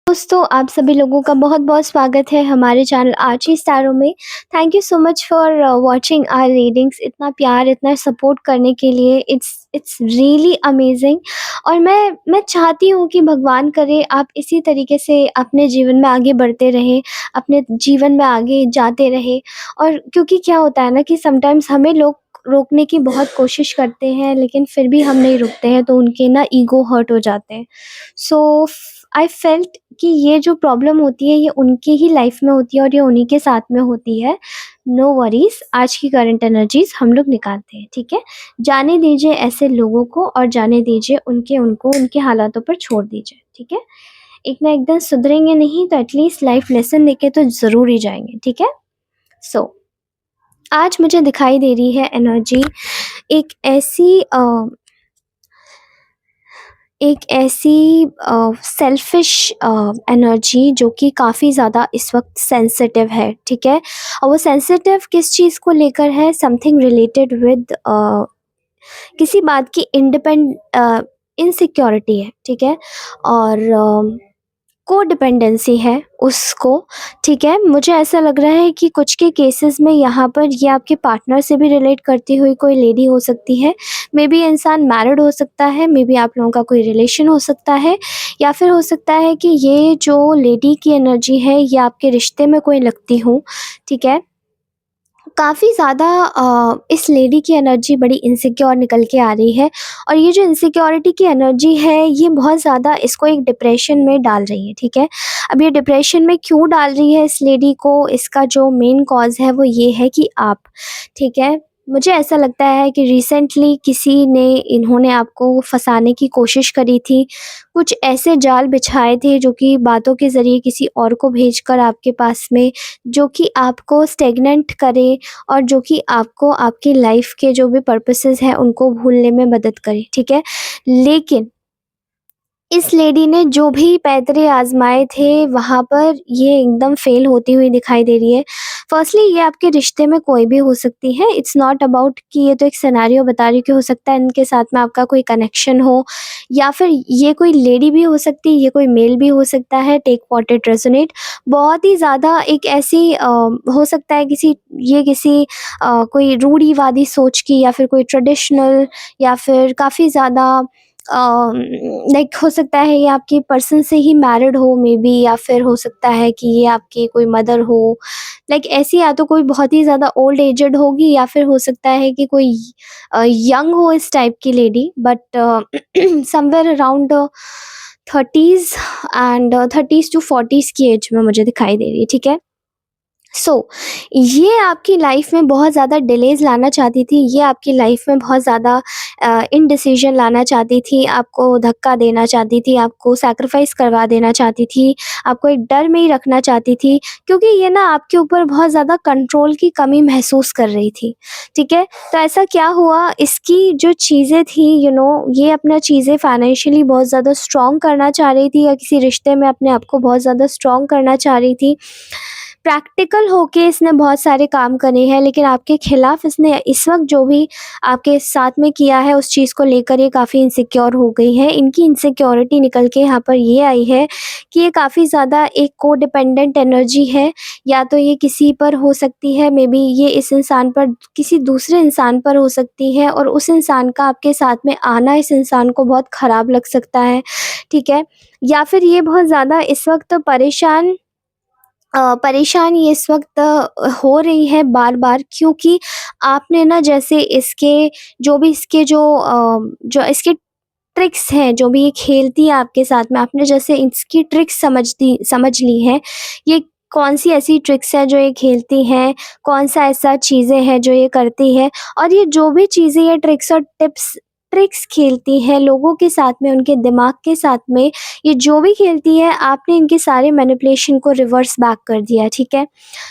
दोस्तों, आप सभी लोगों का बहुत-बहुत स्वागत है हमारे चैनल आर्ची स्टारो में। Thank you so much for watching our readings. इतना प्यार, इतना सपोर्ट करने के लिए इट्स रियली अमेजिंग। और मैं चाहती हूँ कि भगवान करे आप इसी तरीके से अपने जीवन में आगे बढ़ते रहें, अपने जीवन में आगे जाते रहें। और क्योंकि क्या होता है ना कि समटाइम्स हमें लोग रोकने की बहुत कोशिश करते हैं, लेकिन फिर भी हम नहीं रुकते हैं, तो उनके ना ईगो हर्ट हो जाते हैं। सो आई फेल्ट कि ये जो प्रॉब्लम होती है ये उनकी ही लाइफ में होती है और ये उन्हीं के साथ में होती है। नो वरीज, आज की करंट एनर्जीज हम लोग निकालते हैं, ठीक है। जाने दीजिए ऐसे लोगों को और जाने दीजिए उनको उनके हालातों पर छोड़ दीजिए, ठीक है। एक ना एक दिन सुधरेंगे नहीं तो एटलीस्ट लाइफ लेसन देके तो जरूर ही जाएंगे, ठीक है। सो आज मुझे दिखाई दे रही है एनर्जी एक ऐसी सेल्फिश एनर्जी जो कि काफ़ी ज़्यादा इस वक्त सेंसिटिव है, ठीक है। और वो सेंसिटिव किस चीज़ को लेकर है? समथिंग रिलेटेड विद किसी बात की इनसिक्योरिटी है, ठीक है। और कोडिपेंडेंसी है उसको, ठीक है। मुझे ऐसा लग रहा है कि कुछ के केसेस में यहाँ पर ये आपके पार्टनर से भी रिलेट करती हुई कोई लेडी हो सकती है। मे बी इंसान मैरिड हो सकता है, मे बी आप लोगों का कोई रिलेशन हो सकता है, या फिर हो सकता है कि ये जो लेडी की एनर्जी है ये आपके रिश्ते में कोई लगती हो, ठीक है। काफ़ी ज़्यादा इस लेडी की एनर्जी बड़ी इनसिक्योर निकल के आ रही है। और ये जो इनसिक्योरिटी की एनर्जी है ये बहुत ज़्यादा इसको एक डिप्रेशन में डाल रही है, ठीक है। अब ये डिप्रेशन में क्यों डाल रही है इस लेडी को? इसका जो मेन कॉज़ है वो ये है कि आप, ठीक है। मुझे ऐसा लगता है कि रिसेंटली किसी ने इन्होंने आपको फँसाने की कोशिश करी थी। कुछ ऐसे जाल बिछाए थे जो कि बातों के ज़रिए किसी और को भेजकर आपके पास में, जो कि आपको स्टेग्नेंट करे और जो कि आपको आपकी लाइफ के जो भी पर्पसेस हैं उनको भूलने में मदद करे, ठीक है। लेकिन इस लेडी ने जो भी पैतरे आज़माए थे वहाँ पर ये एकदम फ़ेल होती हुई दिखाई दे रही है। फ़र्स्टली ये आपके रिश्ते में कोई भी हो सकती है, इट्स नॉट अबाउट कि ये तो एक सिनेरियो बता रही हूँ कि हो सकता है इनके साथ में आपका कोई कनेक्शन हो, या फिर ये कोई लेडी भी हो सकती है, ये कोई मेल भी हो सकता है, टेक व्हाट इट रेज़ोनेट। बहुत ही ज़्यादा एक ऐसी हो सकता है किसी कोई रूढ़िवादी सोच की, या फिर कोई ट्रेडिशनल, या फिर काफ़ी ज़्यादा लाइक हो सकता है ये आपकी पर्सन से ही मैरिड हो मे बी, या फिर हो सकता है कि ये आपकी कोई मदर हो। लाइक ऐसी या तो कोई बहुत ही ज़्यादा ओल्ड एजेड होगी, या फिर हो सकता है कि कोई यंग हो इस टाइप की lady, but somewhere around 30s and 30s to 40s की एज में मुझे दिखाई दे रही है, ठीक है। ये आपकी लाइफ में बहुत ज़्यादा डिलेज़ लाना चाहती थी, ये आपकी लाइफ में बहुत ज़्यादा इनडिसीज़न लाना चाहती थी, आपको धक्का देना चाहती थी, आपको सैक्रिफ़ाइस करवा देना चाहती थी, आपको एक डर में ही रखना चाहती थी, क्योंकि ये ना आपके ऊपर बहुत ज़्यादा कंट्रोल की कमी महसूस कर रही थी, ठीक है। तो ऐसा क्या हुआ, इसकी जो चीज़ें थी ये अपना चीज़ें फ़ाइनेंशियली बहुत ज़्यादा स्ट्रॉन्ग करना चाह रही थी, या किसी रिश्ते में अपने आप को बहुत ज़्यादा स्ट्रॉन्ग करना चाह रही थी। प्रैक्टिकल होके इसने बहुत सारे काम करे हैं, लेकिन आपके खिलाफ इसने इस वक्त जो भी आपके साथ में किया है उस चीज़ को लेकर ये काफ़ी इनसिक्योर हो गई है। इनकी इनसिक्योरिटी निकल के यहाँ पर ये आई है कि ये काफ़ी ज़्यादा एक कोडिपेंडेंट एनर्जी है। या तो ये किसी पर हो सकती है, मे बी ये इस इंसान पर, किसी दूसरे इंसान पर हो सकती है, और उस इंसान का आपके साथ में आना इस इंसान को बहुत ख़राब लग सकता है, ठीक है। या फिर ये बहुत ज़्यादा इस वक्त परेशान ये इस वक्त हो रही है बार-बार, क्योंकि आपने ना जैसे जो इसके ट्रिक्स हैं, जो भी ये खेलती है आपके साथ में, आपने जैसे इसकी ट्रिक्स समझ ली हैं। ये कौन-सी ऐसी ट्रिक्स है जो ये खेलती हैं, कौन-सा ऐसा चीज़ें हैं जो ये करती है, और ये जो भी चीज़ें ये ट्रिक्स और ट्रिक्स खेलती है लोगों के साथ में, उनके दिमाग के साथ में, ये जो भी खेलती है आपने इनके सारे मैनिपुलेशन को रिवर्स बैक कर दिया, ठीक है।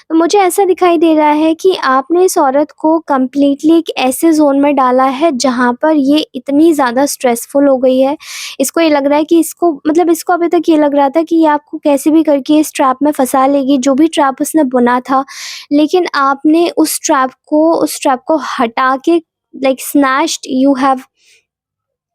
तो मुझे ऐसा दिखाई दे रहा है कि आपने इस औरत को कंप्लीटली एक ऐसे ज़ोन में डाला है जहाँ पर ये इतनी ज़्यादा स्ट्रेसफुल हो गई है। इसको ये लग रहा है कि इसको अभी तक ये लग रहा था कि ये आपको कैसे भी करके इस ट्रैप में फँसा लेगी, जो भी ट्रैप उसने बुना था। लेकिन आपने उस ट्रैप को हटा के, like snatched, you have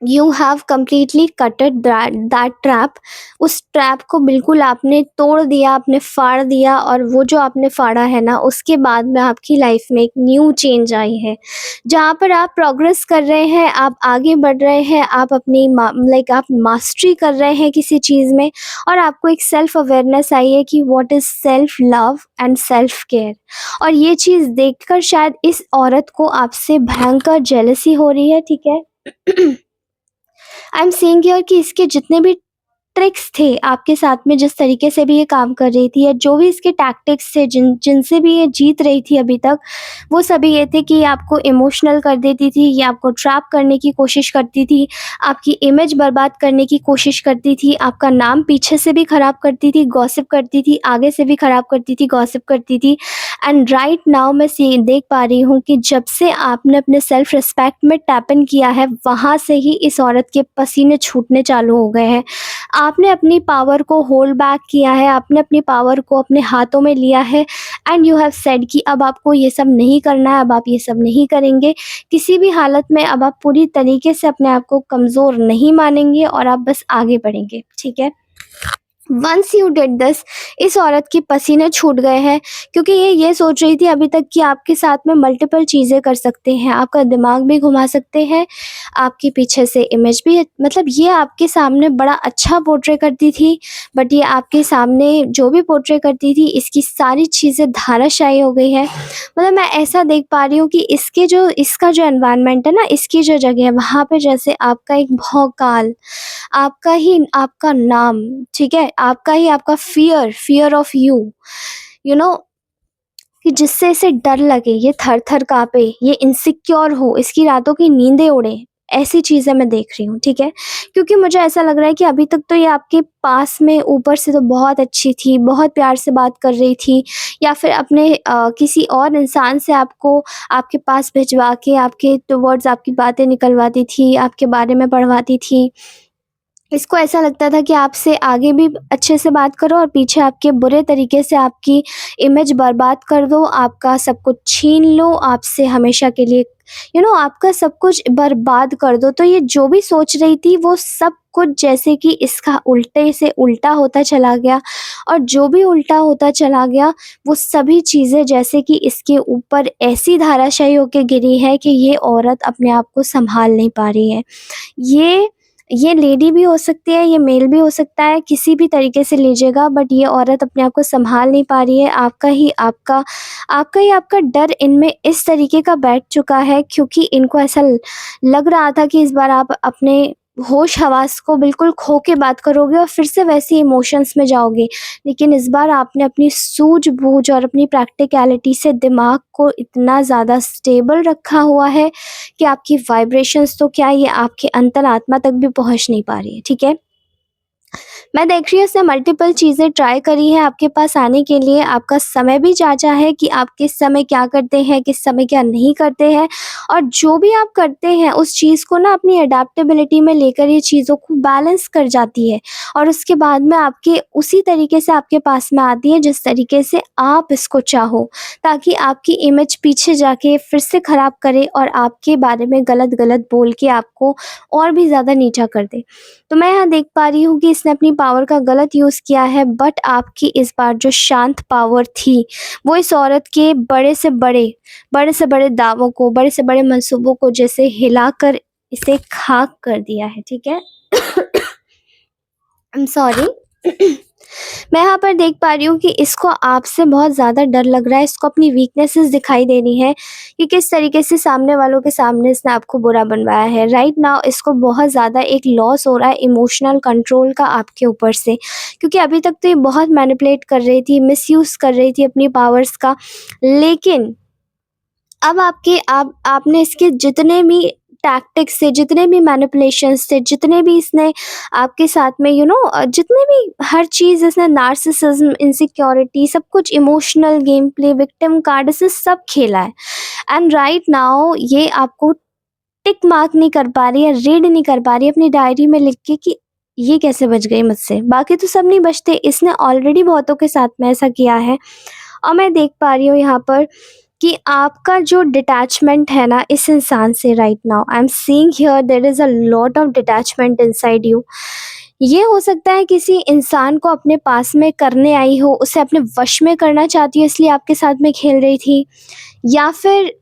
you have completely कटेड that trap. उस ट्रैप को बिल्कुल आपने तोड़ दिया, आपने फाड़ दिया, और वो जो आपने फाड़ा है ना, उसके बाद में आपकी लाइफ में एक न्यू चेंज आई है, जहाँ पर आप प्रोग्रेस कर रहे हैं, आप आगे बढ़ रहे हैं, आप अपनी लाइक आप मास्टरी कर रहे हैं किसी चीज़ में, और आपको एक सेल्फ अवेयरनेस आई है कि what is self love and self care. और ये चीज़ देखकर शायद इस औरत को आपसे भयंकर जेलसी हो रही है, ठीक है। आई एम सेइंग हियर कि इसके जितने भी ट्रिक्स थे आपके साथ में, जिस तरीके से भी ये काम कर रही थी, या जो भी इसके टैक्टिक्स थे जिनसे भी ये जीत रही थी अभी तक, वो सभी ये थे कि ये आपको इमोशनल कर देती थी, ये आपको ट्रैप करने की कोशिश करती थी, आपकी इमेज बर्बाद करने की कोशिश करती थी, आपका नाम पीछे से भी खराब करती थी, गॉसिप करती थी, आगे से भी खराब करती थी, गॉसिप करती थी। एंड राइट नाउ मैं देख पा रही हूँ कि जब से आपने अपने सेल्फ रिस्पेक्ट में टैप इन किया है, वहाँ से ही इस औरत के पसीने छूटने चालू हो गए हैं। आपने अपनी पावर को होल्ड बैक किया है, आपने अपनी पावर को अपने हाथों में लिया है, एंड यू हैव सेड कि अब आपको ये सब नहीं करना है, अब आप ये सब नहीं करेंगे किसी भी हालत में। अब आप पूरी तरीके से अपने आप को कमज़ोर नहीं मानेंगे और आप बस आगे बढ़ेंगे, ठीक है। वंस यू डिड दिस, इस औरत के पसीने छूट गए हैं, क्योंकि ये सोच रही थी अभी तक कि आपके साथ में मल्टीपल चीज़ें कर सकते हैं, आपका दिमाग भी घुमा सकते हैं, आपके पीछे से इमेज भी, मतलब ये आपके सामने बड़ा अच्छा पोर्ट्रे करती थी, बट ये आपके सामने जो भी पोर्ट्रे करती थी, इसकी सारी चीज़ें धाराशायी हो गई है। मतलब मैं ऐसा देख पा रही हूँ कि इसका जो एनवायरनमेंट है ना, इसकी जो जगह है, वहाँ पे जैसे आपका एक भौकाल, आपका ही आपका नाम, ठीक है, आपका ही आपका फियर ऑफ यू नो, कि जिससे इसे डर लगे, ये थर-थर काँपे, ये इनसिक्योर हो, इसकी रातों की नींदें उड़े, ऐसी चीज़ें मैं देख रही हूँ, ठीक है? क्योंकि मुझे ऐसा लग रहा है कि अभी तक तो ये आपके पास में ऊपर से तो बहुत अच्छी थी, बहुत प्यार से बात कर रही थी, या फिर अपने किसी और इंसान से आपको आपके पास भिजवा के आपके टुवर्ड्स आपकी बातें निकलवाती थी, आपके बारे में पढ़वाती थी। इसको ऐसा लगता था कि आपसे आगे भी अच्छे से बात करो और पीछे आपके बुरे तरीके से आपकी इमेज बर्बाद कर दो, आपका सब कुछ छीन लो, आपसे हमेशा के लिए आपका सब कुछ बर्बाद कर दो। तो ये जो भी सोच रही थी वो सब कुछ जैसे कि इसका उल्टे से उल्टा होता चला गया, और जो भी उल्टा होता चला गया, वो सभी चीज़ें जैसे कि इसके ऊपर ऐसी धाराशायी होके गिरी है कि ये औरत अपने आप को सँभाल नहीं पा रही है। ये ये लेडी भी हो सकती है, ये मेल भी हो सकता है, किसी भी तरीके से लीजिएगा, बट ये औरत अपने आप को सँभाल नहीं पा रही है। आपका डर इनमें इस तरीके का बैठ चुका है, क्योंकि इनको ऐसा लग रहा था कि इस बार आप अपने होश-हवास को बिल्कुल खो के बात करोगे और फिर से वैसे इमोशंस में जाओगे। लेकिन इस बार आपने अपनी सूझ-बूझ और अपनी प्रैक्टिकैलिटी से दिमाग को इतना ज़्यादा स्टेबल रखा हुआ है कि आपकी वाइब्रेशंस तो क्या, ये आपके अंतरात्मा तक भी पहुँच नहीं पा रही है, ठीक है? मैं देख रही हूँ इसने मल्टीपल चीज़ें ट्राई करी हैं आपके पास आने के लिए, आपका समय भी जाँचा है कि आप किस समय क्या करते हैं, किस समय क्या नहीं करते हैं, और जो भी आप करते हैं उस चीज़ को ना अपनी अडैप्टेबिलिटी में लेकर ये चीज़ों को बैलेंस कर जाती है, और उसके बाद में आपके उसी तरीके से आपके पास में आती है जिस तरीके से आप इसको चाहो, ताकि आपकी इमेज पीछे जाके फिर से ख़राब करे और आपके बारे में गलत-गलत बोल के आपको और भी ज़्यादा नीचा कर दे। तो मैं यहाँ देख पा रही हूँ कि इसने अपनी पावर का गलत यूज़ किया है, बट आपकी इस बार जो शांत पावर थी, वो इस औरत के बड़े से बड़े दावों को, बड़े से बड़े मंसूबों को जैसे हिलाकर इसे खाक कर दिया है, ठीक है? I am sorry. मैं यहाँ पर देख पा रही हूँ कि इसको आपसे बहुत ज़्यादा डर लग रहा है, इसको अपनी वीकनेसेस दिखाई दे रही हैं कि किस तरीके से सामने वालों के सामने इसने आपको बुरा बनवाया है। राइट नाउ इसको बहुत ज़्यादा एक लॉस हो रहा है इमोशनल कंट्रोल का आपके ऊपर से, क्योंकि अभी तक तो ये बहुत मैनिपुलेट कर रही थी, मिसयूज़ कर रही थी अपनी पावर्स का, लेकिन अब आपने इसके जितने भी टैक्टिक्स थे, जितने भी मैनिपुलेशंस थे, जितने भी इसने आपके साथ में जितने भी हर चीज़ इसने नार्सिसिज्म, इनसिक्योरिटी, सब कुछ emotional game play, victim card, इसे सब खेला है। एंड राइट नाउ ये आपको टिक मार्क नहीं कर पा रही है, रीड नहीं कर पा रही है अपनी डायरी में लिख के कि ये कैसे बच गई मुझसे, बाकी तो सब नहीं बचते, इसने ऑलरेडी बहुतों के साथ में ऐसा किया है। और मैं देख पा रही हूँ यहाँ पर कि आपका जो डिटैचमेंट है ना इस इंसान से right now, I am seeing here there is a lot of detachment inside you. ये हो सकता है किसी इंसान को अपने पास में करने आई हो, उसे अपने वश में करना चाहती हो इसलिए आपके साथ में खेल रही थी, या फिर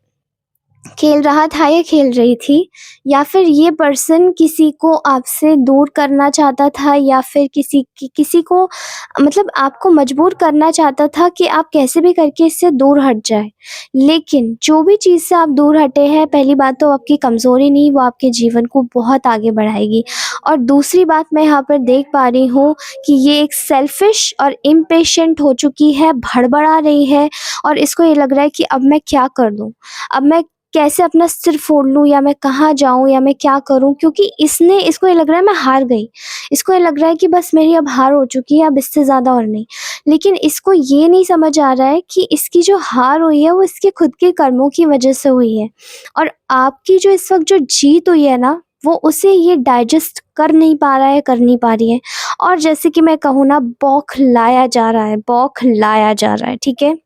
खेल रहा था या खेल रही थी, या फिर ये पर्सन किसी को आपसे दूर करना चाहता था, या फिर किसी को मतलब आपको मजबूर करना चाहता था कि आप कैसे भी करके इससे दूर हट जाए। लेकिन जो भी चीज़ से आप दूर हटे हैं, पहली बात तो आपकी कमज़ोरी नहीं, वो आपके जीवन को बहुत आगे बढ़ाएगी। और दूसरी बात मैं यहाँ पर देख पा रही हूँ कि ये एक सेल्फिश और इम्पेशेंट हो चुकी है, भड़बड़ा रही है, और इसको ये लग रहा है कि अब मैं क्या कर दूँ? अब मैं कैसे अपना सिर फोड़ लूँ, या मैं कहाँ जाऊँ, या मैं क्या करूँ? क्योंकि इसको ये लग रहा है मैं हार गई। इसको ये लग रहा है कि बस मेरी अब हार हो चुकी है, अब इससे ज़्यादा और नहीं। लेकिन इसको ये नहीं समझ आ रहा है कि इसकी जो हार हुई है वो इसके खुद के कर्मों की वज़ह से हुई है। और आपकी जो इस वक़्त जो जीत हुई है ना, वो उसे ये डाइजेस्ट कर नहीं पा रहा है, कर नहीं पा रही है। और जैसे कि मैं कहूँ ना, बौखलाया जा रहा है, बौखलाया जा रहा है, ठीक है?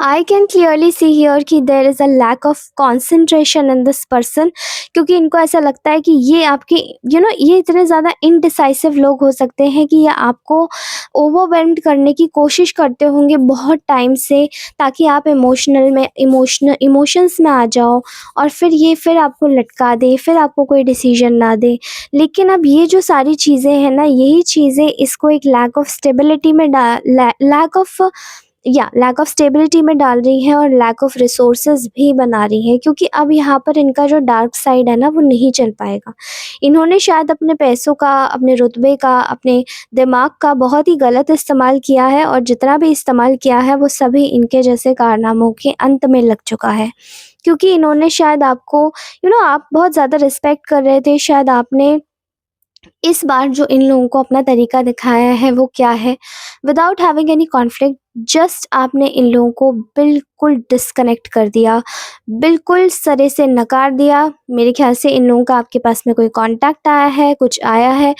I can clearly see here कि there is a lack of concentration in this person, क्योंकि इनको ऐसा लगता है कि ये आपके ये इतने ज़्यादा इनडिसाइसिव लोग हो सकते हैं कि ये आपको ओवरवेल्म्ड करने की कोशिश करते होंगे बहुत टाइम से, ताकि आप इमोशंस में आ जाओ, और फिर आपको लटका दे, फिर आपको कोई डिसीजन ना दे। लेकिन अब ये जो सारी चीज़ें हैं ना, यही चीज़ें इसको एक लैक ऑफ स्टेबिलिटी में डाल रही हैं, और लैक ऑफ रिसोर्सेज भी बना रही हैं, क्योंकि अब यहाँ पर इनका जो डार्क साइड है ना वो नहीं चल पाएगा। इन्होंने शायद अपने पैसों का, अपने रुतबे का, अपने दिमाग का बहुत ही गलत इस्तेमाल किया है, और जितना भी इस्तेमाल किया है वो सभी इनके जैसे कारनामों के अंत में लग चुका है। क्योंकि इन्होंने शायद आपको आप बहुत ज़्यादा रिस्पेक्ट कर रहे थे, शायद आपने इस बार जो इन लोगों को अपना तरीका दिखाया है वो क्या है, without having any conflict, just आपने इन लोगों को बिल्कुल डिस्कनेक्ट कर दिया, बिल्कुल सरे से नकार दिया। मेरे ख्याल से इन लोगों का आपके पास में कोई कांटेक्ट आया है, कुछ आया है,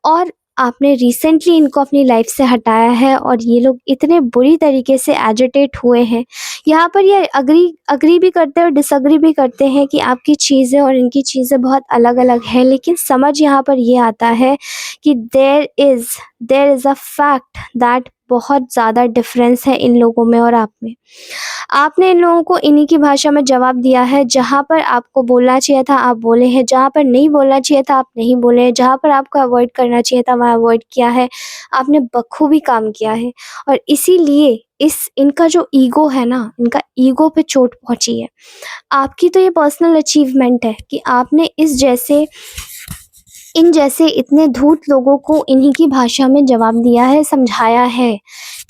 और आपने रिसेंटली इनको अपनी लाइफ से हटाया है, और ये लोग इतने बुरी तरीके से एजिटेट हुए हैं। यहाँ पर ये अग्री भी करते हैं और डिसअग्री भी करते हैं कि आपकी चीज़ें और इनकी चीज़ें बहुत अलग-अलग हैं, लेकिन समझ यहाँ पर ये आता है कि there is a fact that बहुत ज़्यादा डिफरेंस है इन लोगों में और आप में। आपने इन लोगों को इन्हीं की भाषा में जवाब दिया है, जहाँ पर आपको बोलना चाहिए था आप बोले हैं, जहाँ पर नहीं बोलना चाहिए था आप नहीं बोले हैं, जहाँ पर आपको अवॉइड करना चाहिए था वहाँ अवॉइड किया है। आपने बखूबी काम किया है, और इसीलिए इनका जो ईगो है ना, इनका ईगो पे चोट पहुँची है। आपकी तो ये पर्सनल अचीवमेंट है कि आपने इन जैसे इतने धूर्त लोगों को इन्हीं की भाषा में जवाब दिया है, समझाया है।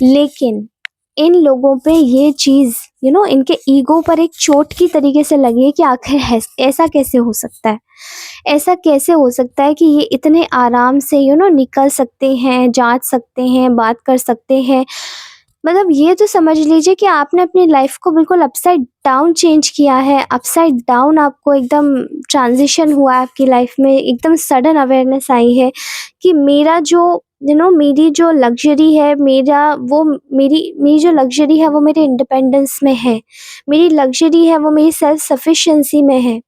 लेकिन इन लोगों पे ये चीज़ इनके ईगो पर एक चोट की तरीके से लगी है कि आखिर ऐसा कैसे हो सकता है? ऐसा कैसे हो सकता है कि ये इतने आराम से निकल सकते हैं, जाँच सकते हैं, बात कर सकते हैं। मतलब ये तो समझ लीजिए कि आपने अपनी लाइफ़ को बिल्कुल अपसाइड डाउन चेंज किया है, अपसाइड डाउन आपको एकदम ट्रांज़िशन हुआ है आपकी लाइफ़ में, एकदम सडन अवेयरनेस आई है कि मेरा जो मेरी जो लग्ज़री है, मेरी जो लग्ज़री है वो मेरे इंडिपेंडेंस में है। मेरी लग्ज़री है वो मेरी सेल्फ सफिशिएंसी में है।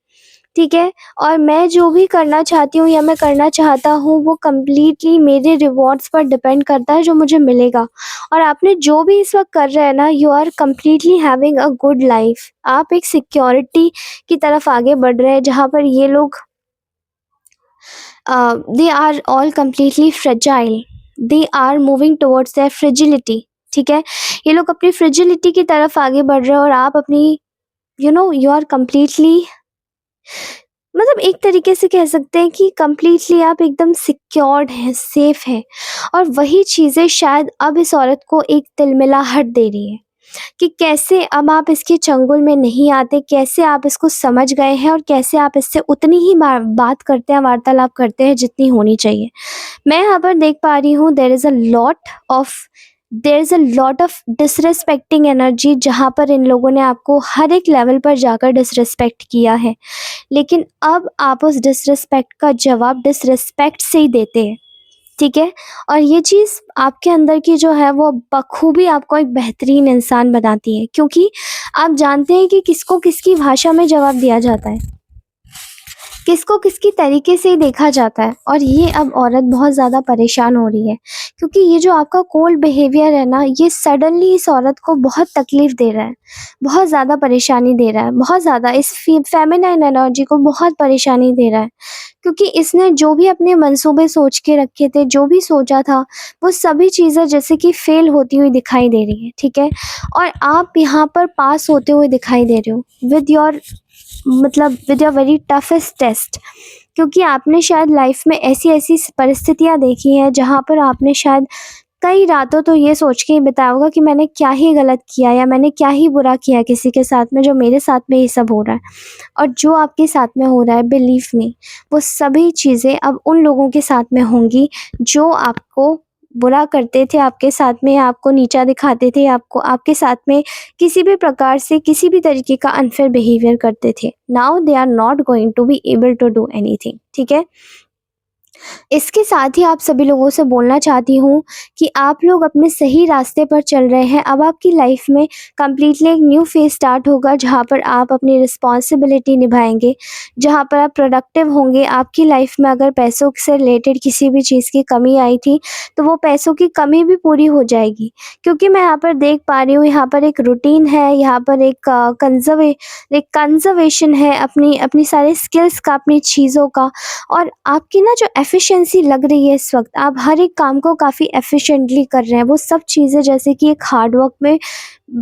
ठीक है? और मैं जो भी करना चाहती हूँ या मैं करना चाहता हूँ वो कंप्लीटली मेरे रिवॉर्ड्स पर डिपेंड करता है जो मुझे मिलेगा। और आपने जो भी इस वक़्त कर रहे हैं ना, you are completely having a good life. आप एक सिक्योरिटी की तरफ आगे बढ़ रहे हैं, जहाँ पर ये लोग they are all completely fragile, they are moving towards their fragility. ठीक है? ये लोग अपनी फ्रेजिलिटी की तरफ आगे बढ़ रहे हैं, और आप अपनी यू आर कंप्लीटली, मतलब एक तरीके से कह सकते हैं कि कंप्लीटली आप एकदम सिक्योर्ड हैं, सेफ हैं। और वही चीज़ें शायद अब इस औरत को एक तिलमिलाहट दे रही है कि कैसे अब आप इसके चंगुल में नहीं आते, कैसे आप इसको समझ गए हैं, और कैसे आप इससे उतनी ही बात करते हैं, वार्तालाप करते हैं जितनी होनी चाहिए। मैं यहाँ पर देख पा रही हूँ there is a lot of disrespecting energy, जहाँ पर इन लोगों ने आपको हर एक लेवल पर जाकर डिसरिस्पेक्ट किया है। लेकिन अब आप उस डिसरिस्पेक्ट का जवाब डिसरिस्पेक्ट से ही देते हैं। ठीक है? और ये चीज़ आपके अंदर की जो है वो बखूबी आपको एक बेहतरीन इंसान बनाती है, क्योंकि आप जानते हैं कि किसको किसकी भाषा में जवाब दिया जाता है, किसको किसकी तरीके से ही देखा जाता है। और ये अब औरत बहुत ज़्यादा परेशान हो रही है, क्योंकि ये जो आपका कोल्ड बिहेवियर है ना, ये सडनली इस औरत को बहुत तकलीफ़ दे रहा है, बहुत ज़्यादा परेशानी दे रहा है, बहुत ज़्यादा इस फेमिनाइन एनर्जी को बहुत परेशानी दे रहा है। क्योंकि इसने जो भी अपने मंसूबे सोच के रखे थे, जो भी सोचा था, वो सभी चीज़ें जैसे कि फ़ेल होती हुई दिखाई दे रही हैं, ठीक है? और आप यहाँ पर पास होते हुए दिखाई दे रहे हो with your with your very toughest test, क्योंकि आपने शायद लाइफ में ऐसी-ऐसी परिस्थितियाँ देखी हैं जहाँ पर आपने शायद कई रातों तो ये सोच के ही बिताया होगा कि मैंने क्या ही गलत किया या मैंने क्या ही बुरा किया किसी के साथ में, जो मेरे साथ में ये सब हो रहा है। और जो आपके साथ में हो रहा है, बिलीव मी, वो सभी चीज़ें अब उन लोगों के साथ में होंगी जो आपको बुरा करते थे, आपके साथ में आपको नीचा दिखाते थे, आपको आपके साथ में किसी भी प्रकार से किसी भी तरीके का अनफेयर बिहेवियर करते थे। Now they are not going to be able to do anything, ठीक है? इसके साथ ही आप सभी लोगों से बोलना चाहती हूँ कि आप लोग अपने सही रास्ते पर चल रहे हैं। अब आपकी लाइफ में कंप्लीटली एक न्यू फेज़ स्टार्ट होगा, जहाँ पर आप अपनी रिस्पॉन्सिबिलिटी निभाएँगे, जहाँ पर आप प्रोडक्टिव होंगे। आपकी लाइफ में अगर पैसों से रिलेटेड किसी भी चीज़ की कमी आई थी, तो वो पैसों की कमी भी पूरी हो जाएगी। क्योंकि मैं यहाँ पर देख पा रही हूँ, यहाँ पर एक रूटीन है, यहाँ पर एक कंज़र्वेशन है अपनी अपनी सारी स्किल्स का, अपनी चीज़ों का। और आपकी ना जो एफ़िशिएंसी लग रही है इस वक़्त, आप हर एक काम को काफ़ी एफ़िशिएंटली कर रहे हैं। वो सब चीज़ें जैसे कि एक हार्ड वर्क में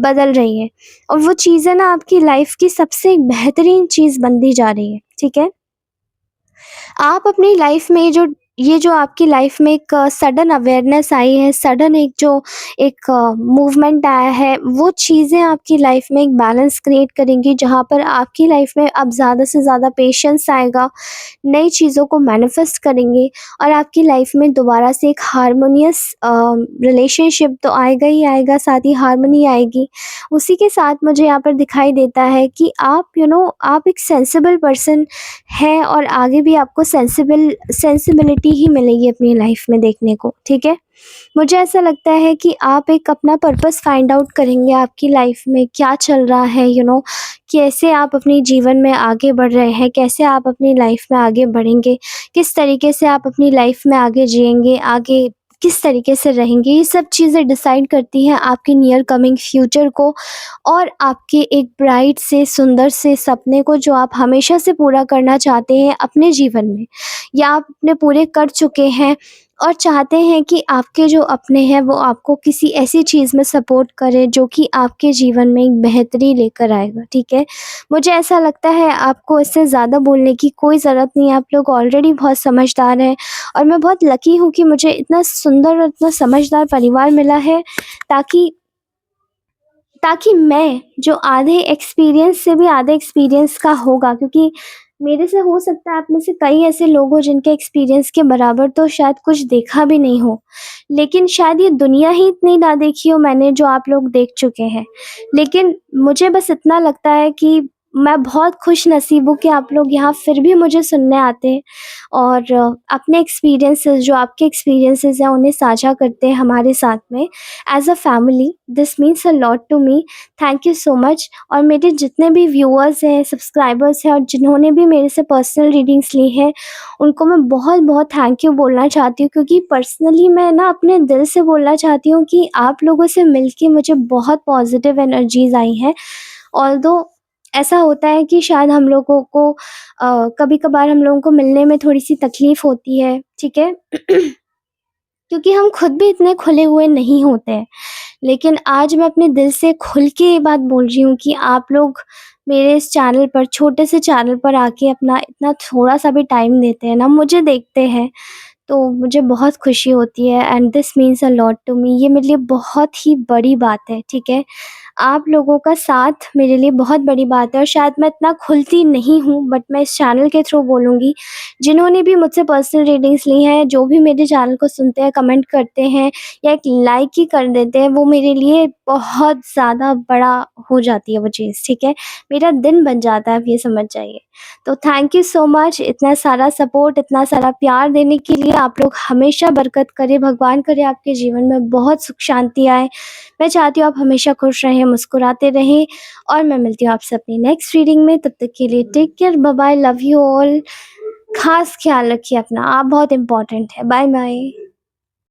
बदल रही हैं, और वो चीज़ें ना आपकी लाइफ़ की सबसे बेहतरीन चीज़ बनती जा रही है, ठीक है? आप अपनी लाइफ में ये जो आपकी लाइफ में एक सडन अवेयरनेस आई है, सडन एक मूवमेंट आया है, वो चीज़ें आपकी लाइफ में एक बैलेंस क्रिएट करेंगी, जहाँ पर आपकी लाइफ में अब ज़्यादा से ज़्यादा पेशेंस आएगा, नई चीज़ों को मैनिफेस्ट करेंगे, और आपकी लाइफ में दोबारा से एक हार्मोनियस रिलेशनशिप तो आएगा ही आएगा, साथ ही हार्मनी आएगी। उसी के साथ मुझे यहाँ पर दिखाई देता है कि आप आप एक सेंसिबल पर्सन है, और आगे भी आपको सेंसिबिलिटी ही मिलेगी अपनी लाइफ में देखने को, ठीक है? मुझे ऐसा लगता है कि आप एक अपना पर्पस फाइंड आउट करेंगे, आपकी लाइफ में क्या चल रहा है, कैसे आप अपने जीवन में आगे बढ़ रहे हैं, कैसे आप अपनी लाइफ में आगे बढ़ेंगे, किस तरीके से आप अपनी लाइफ में आगे जिएँगे, आगे किस तरीके से रहेंगे, ये सब चीज़ें डिसाइड करती हैं आपके नियर कमिंग फ्यूचर को, और आपके एक ब्राइट से सुंदर से सपने को, जो आप हमेशा से पूरा करना चाहते हैं अपने जीवन में, या आप अपने पूरे कर चुके हैं और चाहते हैं कि आपके जो अपने हैं वो आपको किसी ऐसी चीज़ में सपोर्ट करें जो कि आपके जीवन में एक बेहतरी लेकर आएगा, ठीक है? मुझे ऐसा लगता है आपको इससे ज़्यादा बोलने की कोई ज़रूरत नहीं है, आप लोग ऑलरेडी बहुत समझदार हैं, और मैं बहुत लकी हूँ कि मुझे इतना सुंदर और इतना समझदार परिवार मिला है, ताकि ताकि मैं जो आधे एक्सपीरियंस से भी आधे एक्सपीरियंस का होगा, क्योंकि मेरे से हो सकता है आप में से कई ऐसे लोग हो जिनके एक्सपीरियंस के बराबर तो शायद कुछ देखा भी नहीं हो। लेकिन शायद ये दुनिया ही इतनी ना देखी हो मैंने जो आप लोग देख चुके हैं। लेकिन मुझे बस इतना लगता है कि मैं बहुत खुशनसीब हूँ कि आप लोग यहाँ फिर भी मुझे सुनने आते हैं, और अपने एक्सपीरियंसेस, जो आपके एक्सपीरियंसेस हैं, उन्हें साझा करते हैं हमारे साथ में as a family. This means a lot to me. Thank you so much. और मेरे जितने भी व्यूअर्स हैं, सब्सक्राइबर्स हैं, और जिन्होंने भी मेरे से पर्सनल रीडिंग्स ली हैं, उनको मैं बहुत-बहुत थैंक यू बोलना चाहती हूँ, क्योंकि पर्सनली मैं ना अपने दिल से बोलना चाहती हूँ कि आप लोगों से मिलके मुझे बहुत पॉज़िटिव एनर्जीज़ आई हैं। ऑल्दो ऐसा होता है कि शायद हम लोगों को कभी-कभार हम लोगों को मिलने में थोड़ी-सी तकलीफ़ होती है, ठीक है? क्योंकि हम खुद भी इतने खुले हुए नहीं होते हैं। लेकिन आज मैं अपने दिल से खुल के ये बात बोल रही हूँ कि आप लोग मेरे इस चैनल पर, छोटे से चैनल पर आके अपना इतना थोड़ा-सा भी टाइम देते हैं ना, मुझे देखते हैं, तो मुझे बहुत खुशी होती है, and this means a lot to me. ये मेरे लिए बहुत ही बड़ी बात है, ठीक है? आप लोगों का साथ मेरे लिए बहुत बड़ी बात है और शायद मैं इतना खुलती नहीं हूँ, बट मैं इस चैनल के थ्रू बोलूँगी, जिन्होंने भी मुझसे पर्सनल रीडिंग्स ली हैं, जो भी मेरे चैनल को सुनते हैं, कमेंट करते हैं या एक लाइक ही कर देते हैं, वो मेरे लिए बहुत ज़्यादा बड़ा हो जाती है वो चीज़, ठीक है? मेरा दिन बन जाता है, आप ये समझ जाइए। तो थैंक यू सो मच इतना सारा सपोर्ट, इतना सारा प्यार देने के लिए। आप लोग हमेशा बरकत करें, भगवान करे आपके जीवन में बहुत सुख शांति आए। मैं चाहती हूँ आप हमेशा खुश रहें, मुस्कुराते रहें और मैं मिलती हूँ आपसे अपनी नेक्स्ट रीडिंग में। तब तक के लिए take care, bye bye, love you all. खास ख्याल रखिए अपना, आप बहुत इम्पोर्टेंट है। Bye bye.